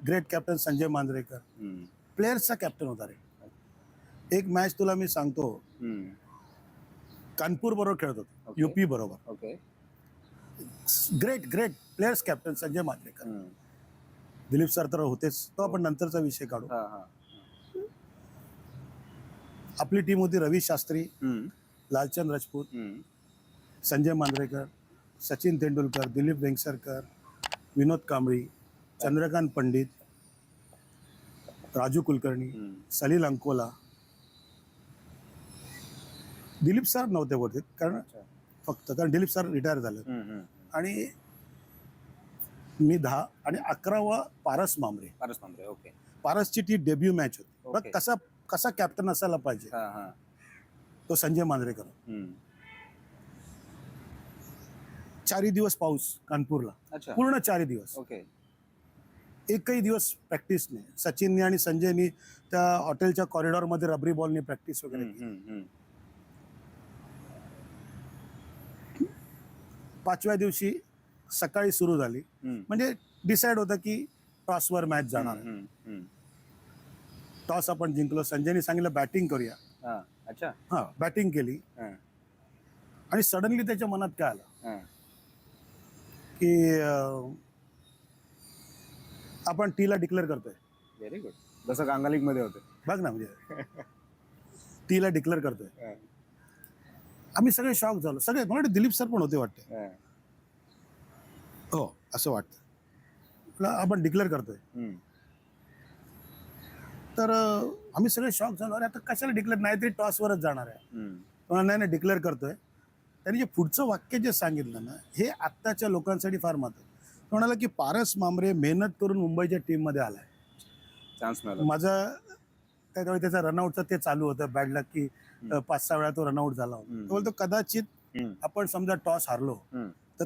Great captain Sanjay Manjrekar प्लेयर्सचा captain होता रे. एक मॅच तुला मी सांगतो, कानपूर बरोबर खेळत होतो, Okay. युपी बरोबर. Okay. Great great players captain Sanjay Manjrekar. Dilip sir तर होतेच, तो आपण नंतरचा विषय काढू. हा हा. आपली टीम होती रवी शास्त्री, लालचंद राजपूत, संजय मांजरेकर, सचिन तेंडुलकर, दिलीप वेंगसरकर, विनोद कांबळी, चंद्रकांत पंडित, राजू कुलकर्णी, सलील अंकोला. दिलीप सर नव्हते बहुतेक, कारण कारण दिलीप सर रिटायर झाले. आणि मी 10 आणि 11वा पारस मांबरे. ओके. पारसची ती डेब्यू मॅच होती. Okay. बघ कसा कॅप्टन असायला पाहिजे, तो संजय मांजरेकर. 4 दिवस पाऊस कानपूरला, पूर्ण 4 दिवस. ओके. एकही दिवस प्रॅक्टिस नाही. सचिननी आणि संजयनी त्या हॉटेलच्या कॉरिडॉरमध्ये रबरी बॉलनी प्रॅक्टिस वगैरे केली. 5व्या दिवशी सकाळी सुरू झाली, म्हणजे डिसाइड होतं की टॉसवर मॅच जाणार. टॉस आपण जिंकलो. संजयनी सांगितलं बॅटिंग करूया. हा, बॅटिंग केली. आणि सडनली त्याच्या मनात काय आलं की आपण टीला डिक्लेअर करतोय. Very good. जसं कांगालीग मध्ये होते बघ ना, म्हणजे टीला डिक्लेअर करतोय. आम्ही सगळे शॉक झालो, सगळे. मला दिलीप सर पण होते वाटते. हो, असं वाटतं आपण डिक्लेअर करतोय. तर आम्ही सगळे शॉक झालो. अरे आता कशाला डिक्लेअर, नाही तरी टॉसवरच जाणार आहे. नाही डिक्लेअर करतोय. त्यांनी जे पुढचं वाक्य जे सांगितलं ना, हे आत्ताच्या लोकांसाठी फार महत्त्वाचं. म्हणाला की पारस मांबरे मेहनत करून मुंबईच्या टीममध्ये आलाय. चान्स मिळाला. माझं त्यावेळी त्याचा रनआउटचं ते चालू होतं बॅड लक, की 5-6 वेळा तो रनआउट झाला होता. तो बोलतो कदाचित आपण समजा टॉस हारलो तर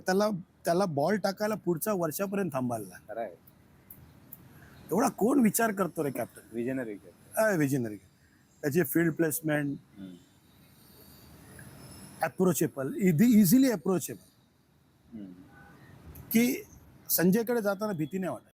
त्याला बॉल टाकायला पुढच्या वर्षापर्यंत थांबायला. एवढा कोण विचार करतो रे कॅप्टन. विजनरी. त्याची field placement, approachable, easily approachable, की संजयकडे जाताना भीती नाही वाटत.